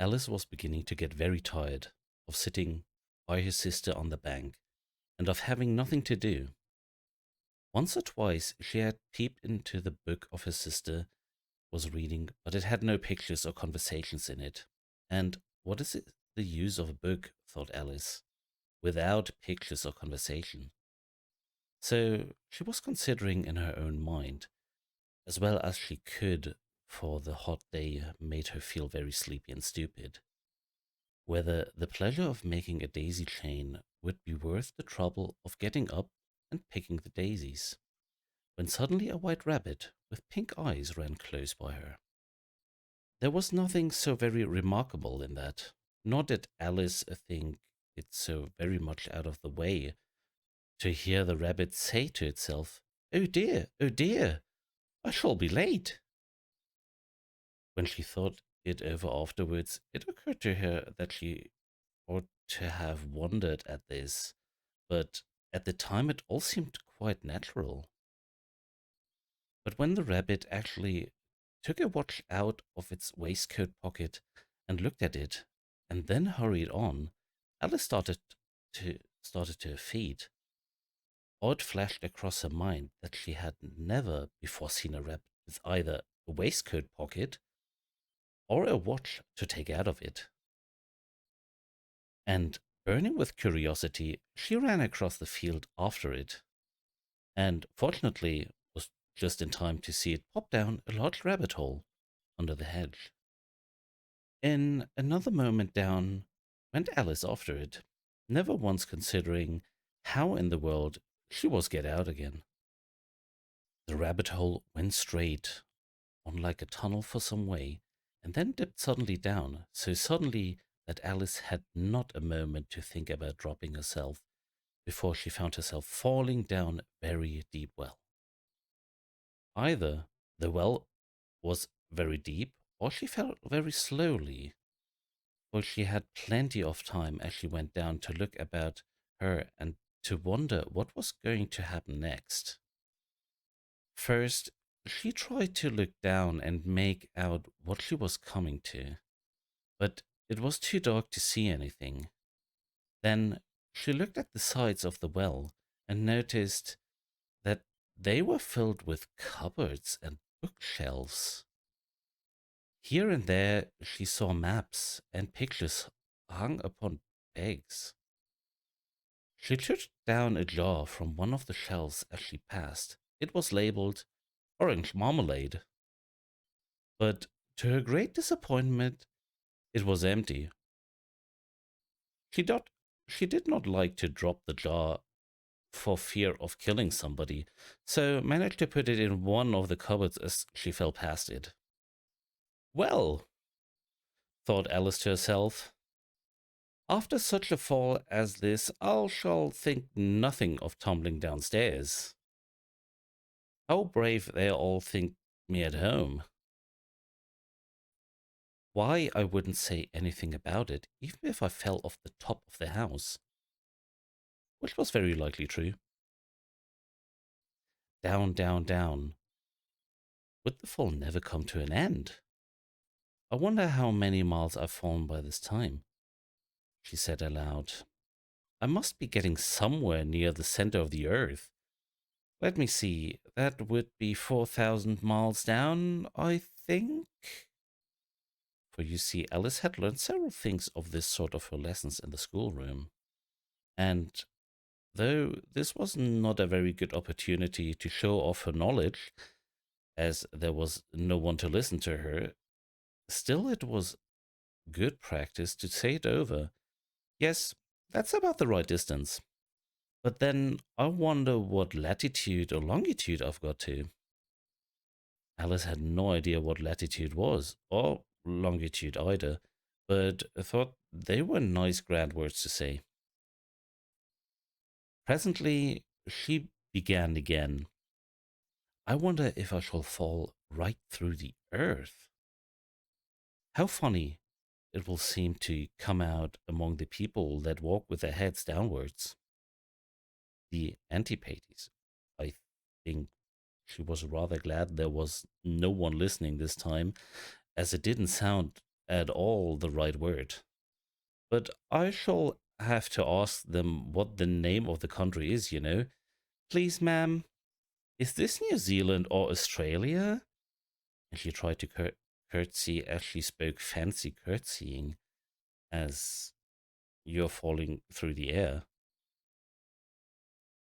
Alice was beginning to get very tired of sitting by her sister on the bank and of having nothing to do. Once or twice she had peeped into the book of her sister was reading, but it had no pictures or conversations in it. And what is it the use of a book, thought Alice, without pictures or conversation? So she was considering in her own mind, as well as she could, for the hot day made her feel very sleepy and stupid, whether the pleasure of making a daisy chain would be worth the trouble of getting up and picking the daisies, when suddenly a white rabbit with pink eyes ran close by her. There was nothing so very remarkable in that, nor did Alice think it so very much out of the way to hear the rabbit say to itself, oh dear, I shall be late." When she thought it over afterwards, it occurred to her that she ought to have wondered at this, but at the time it all seemed quite natural. But when the rabbit actually took a watch out of its waistcoat pocket and looked at it, and then hurried on, Alice started to her feet. Odd flashed across her mind that she had never before seen a rabbit with either a waistcoat pocket or a watch to take out of it. And burning with curiosity, she ran across the field after it, and fortunately was just in time to see it pop down a large rabbit hole under the hedge. In another moment down went Alice after it, never once considering how in the world she was get out again. The rabbit hole went straight on like a tunnel for some way, and then dipped suddenly down, so suddenly that Alice had not a moment to think about dropping herself before she found herself falling down a very deep well. Either the well was very deep, or she fell very slowly, for she had plenty of time as she went down to look about her and to wonder what was going to happen next. First, she tried to look down and make out what she was coming to, but it was too dark to see anything. Then she looked at the sides of the well and noticed that they were filled with cupboards and bookshelves. Here and there she saw maps and pictures hung upon pegs. She took down a jar from one of the shelves as she passed. It was labeled orange marmalade, but to her great disappointment, it was empty. She, dot, she did not like to drop the jar for fear of killing somebody, so managed to put it in one of the cupboards as she fell past it. Well, thought Alice to herself, after such a fall as this, I shall think nothing of tumbling downstairs. How brave they all think me at home. Why I wouldn't say anything about it, even if I fell off the top of the house, which was very likely true. Down, down, down. Would the fall never come to an end? I wonder how many miles I've fallen by this time, she said aloud. I must be getting somewhere near the center of the earth. Let me see, that would be 4,000 miles down, I think. For you see, Alice had learned several things of this sort of her lessons in the schoolroom. And though this was not a very good opportunity to show off her knowledge, as there was no one to listen to her, still it was good practice to say it over. Yes, that's about the right distance. But then I wonder what latitude or longitude I've got to. Alice had no idea what latitude was, or longitude either, but thought they were nice grand words to say. Presently, she began again. I wonder if I shall fall right through the earth. How funny it will seem to come out among the people that walk with their heads downwards. The antipathies. I think she was rather glad there was no one listening this time, as it didn't sound at all the right word. But I shall have to ask them what the name of the country is, you know. Please, ma'am, is this New Zealand or Australia? And she tried to curtsy as she spoke fancy curtsying, as you're falling through the air.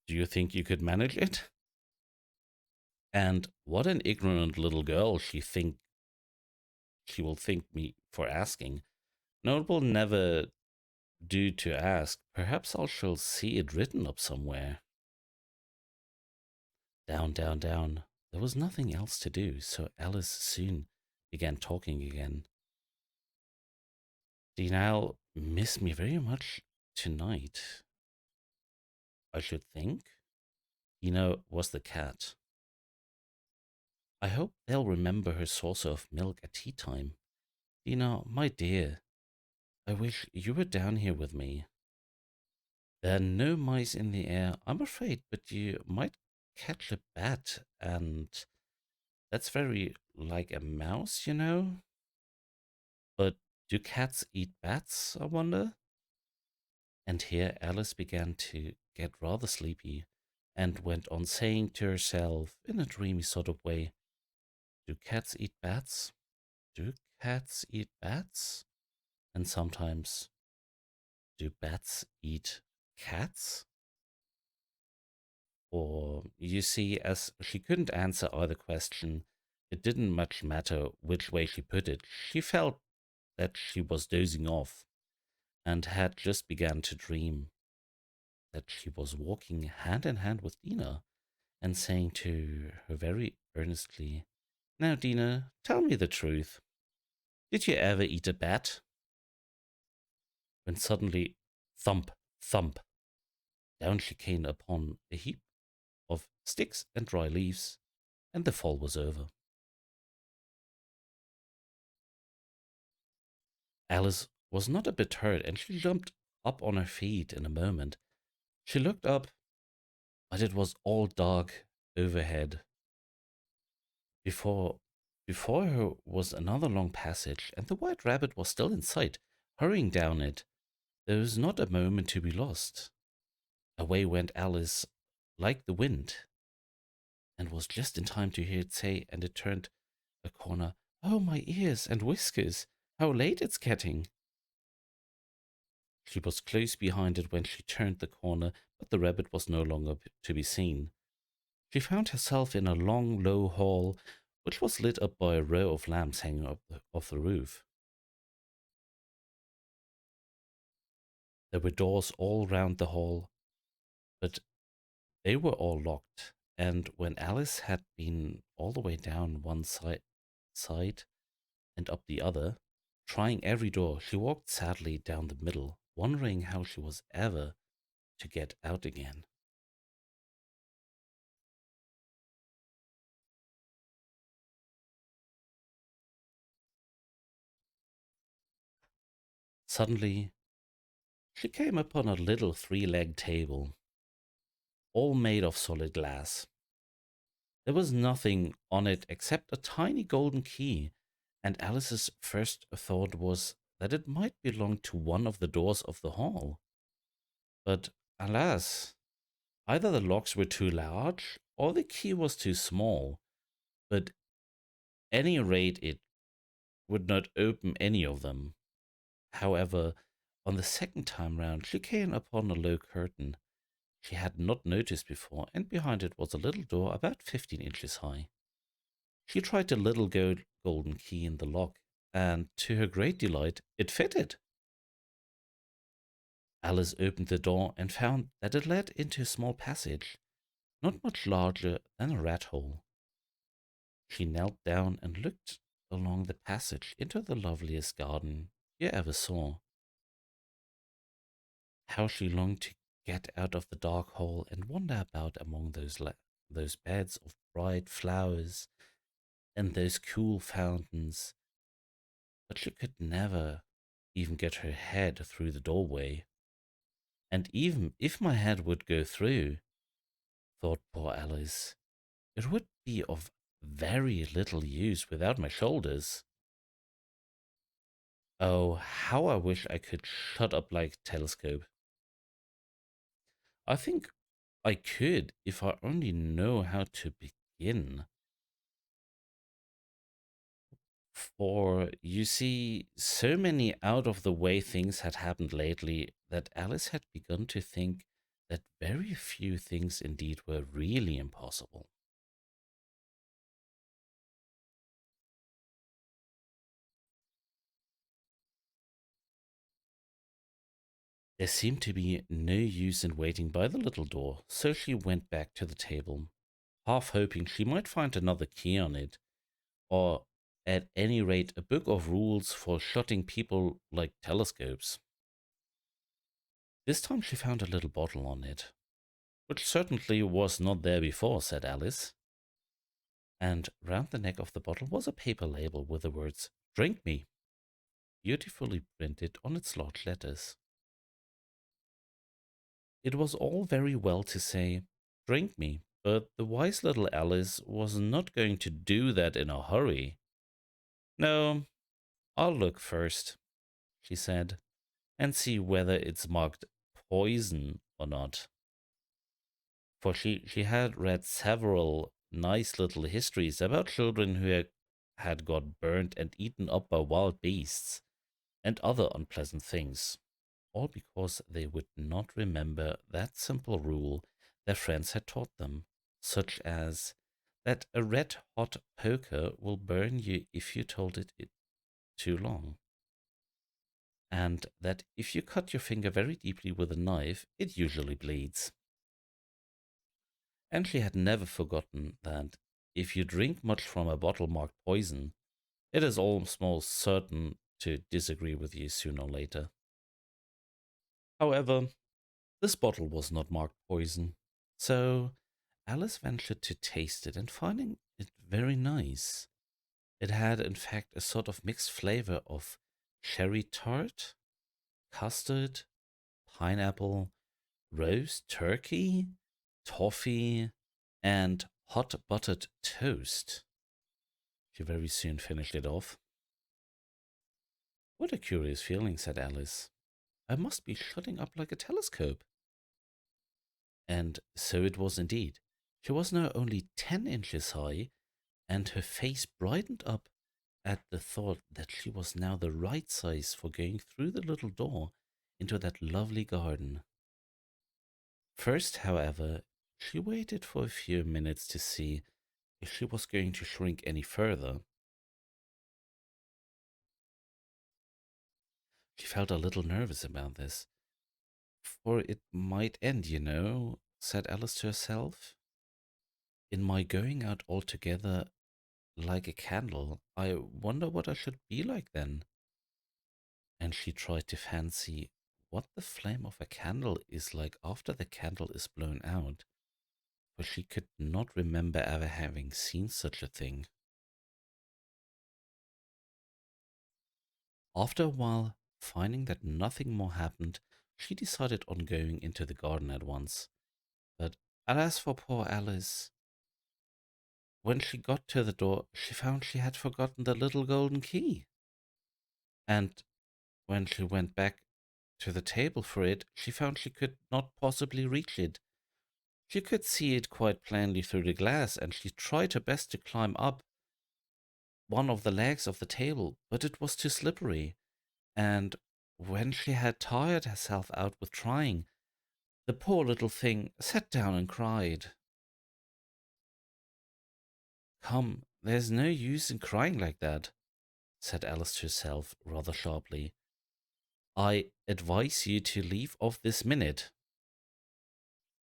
Do you think you could manage it? And what an ignorant little girl she will think me for asking. No, it will never do to ask. Perhaps I shall see it written up somewhere. Down, down, down. There was nothing else to do, so Alice soon began talking again. Do you now miss me very much tonight? I should think. Dina was the cat. I hope they'll remember her saucer of milk at tea time. Dina, my dear, I wish you were down here with me. There are no mice in the air, I'm afraid, but you might catch a bat, and that's very like a mouse, you know? But do cats eat bats, I wonder? And here Alice began to get rather sleepy and went on saying to herself in a dreamy sort of way, do cats eat bats? Do cats eat bats? And sometimes, do bats eat cats? Or, you see, as she couldn't answer either question, it didn't much matter which way she put it. She felt that she was dozing off and had just begun to dream that she was walking hand in hand with Dina and saying to her very earnestly, now, Dina, tell me the truth. Did you ever eat a bat? When suddenly, thump, thump, down she came upon a heap of sticks and dry leaves, and the fall was over. Alice was not a bit hurt, and she jumped up on her feet in a moment. She looked up, but it was all dark overhead. Before before her was another long passage, and the white rabbit was still in sight, hurrying down it. There was not a moment to be lost. Away went Alice like the wind, and was just in time to hear it say, and it turned a corner, oh, my ears and whiskers, how late it's getting. She was close behind it when she turned the corner, but the rabbit was no longer to be seen. She found herself in a long, low hall, which was lit up by a row of lamps hanging off the roof. There were doors all round the hall, but they were all locked, and when Alice had been all the way down one side and up the other, trying every door, she walked sadly down the middle, wondering how she was ever to get out again. Suddenly, she came upon a little three-legged table, all made of solid glass. There was nothing on it except a tiny golden key, and Alice's first thought was that it might belong to one of the doors of the hall. But alas, either the locks were too large or the key was too small. But any rate, it would not open any of them. However, on the second time round, she came upon a low curtain she had not noticed before, and behind it was a little door about 15 inches high. She tried the little golden key in the lock, and to her great delight, it fitted. Alice opened the door and found that it led into a small passage, not much larger than a rat hole. She knelt down and looked along the passage into the loveliest garden you ever saw. How she longed to get out of the dark hole and wander about among those beds of bright flowers and those cool fountains, but she could never even get her head through the doorway. And even if my head would go through, thought poor Alice, it would be of very little use without my shoulders. Oh, how I wish I could shut up like telescope. I think I could if I only know how to begin. For you see, so many out of the way things had happened lately that Alice had begun to think that very few things indeed were really impossible. There seemed to be no use in waiting by the little door, so she went back to the table, half hoping she might find another key on it, or at any rate a book of rules for shutting people like telescopes. This time she found a little bottle on it, which certainly was not there before, said Alice, and round the neck of the bottle was a paper label with the words, Drink me, beautifully printed on its large letters. It was all very well to say, Drink me, but the wise little Alice was not going to do that in a hurry. No, I'll look first, she said, and see whether it's marked poison or not. For she had read several nice little histories about children who had got burnt and eaten up by wild beasts and other unpleasant things, all because they would not remember that simple rule their friends had taught them, such as that a red hot poker will burn you if you told it too long, and that if you cut your finger very deeply with a knife, it usually bleeds. And she had never forgotten that if you drink much from a bottle marked poison, it is almost certain to disagree with you sooner or later. However, this bottle was not marked poison, so Alice ventured to taste it and finding it very nice. It had, in fact, a sort of mixed flavor of cherry tart, custard, pineapple, roast turkey, toffee, and hot buttered toast. She very soon finished it off. What a curious feeling, said Alice. I must be shutting up like a telescope. And so it was indeed. She was now only 10 inches high, and her face brightened up at the thought that she was now the right size for going through the little door into that lovely garden. First, however, she waited for a few minutes to see if she was going to shrink any further. She felt a little nervous about this, for it might end, said Alice to herself. In my going out altogether like a candle, I wonder what I should be like then. And she tried to fancy what the flame of a candle is like after the candle is blown out, for she could not remember ever having seen such a thing. After a while, finding that nothing more happened, she decided on going into the garden at once. But alas for poor Alice! When she got to the door, she found she had forgotten the little golden key. And when she went back to the table for it, she found she could not possibly reach it. She could see it quite plainly through the glass, and she tried her best to climb up one of the legs of the table, but it was too slippery. And when she had tired herself out with trying, the poor little thing sat down and cried. Come, there's no use in crying like that, said Alice to herself rather sharply. I advise you to leave off this minute.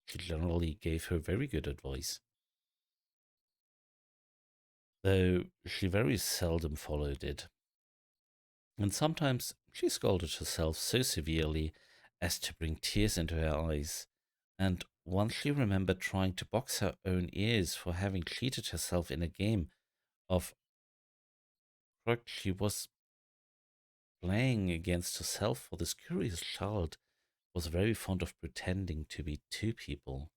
She generally gave her very good advice, though she very seldom followed it. And sometimes she scolded herself so severely as to bring tears into her eyes. And once she remembered trying to box her own ears for having cheated herself in a game of crook she was playing against herself, for this curious child was very fond of pretending to be two people.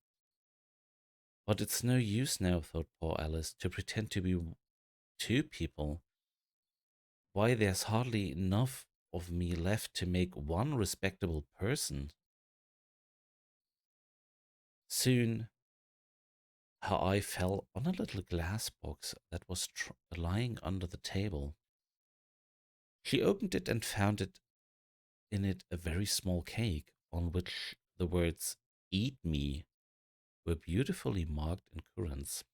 But it's no use now, thought poor Alice, to pretend to be two people. Why, there's hardly enough of me left to make one respectable person. Soon her eye fell on a little glass box that was lying under the table. She opened it and found in it a very small cake on which the words "Eat me" were beautifully marked in currants.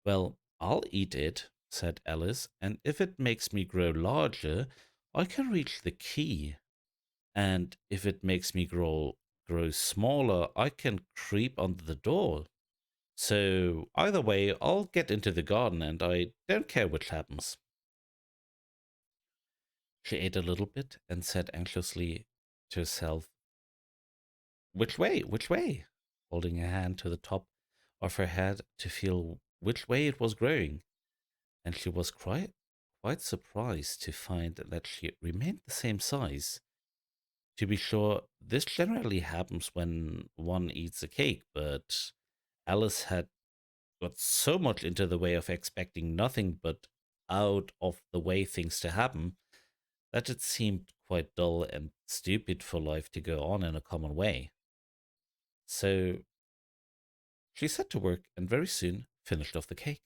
"Well, I'll eat it," said Alice, "and if it makes me grow larger, I can reach the key. And if it makes me grow smaller, I can creep under the door. So either way, I'll get into the garden, and I don't care which happens." She ate a little bit and said anxiously to herself, "Which way? Which way?" holding her hand to the top of her head to feel which way it was growing. And she was quite surprised to find that she remained the same size. To be sure, this generally happens when one eats a cake, but Alice had got so much into the way of expecting nothing but out of the way things to happen that it seemed quite dull and stupid for life to go on in a common way. So she set to work and very soon finished off the cake.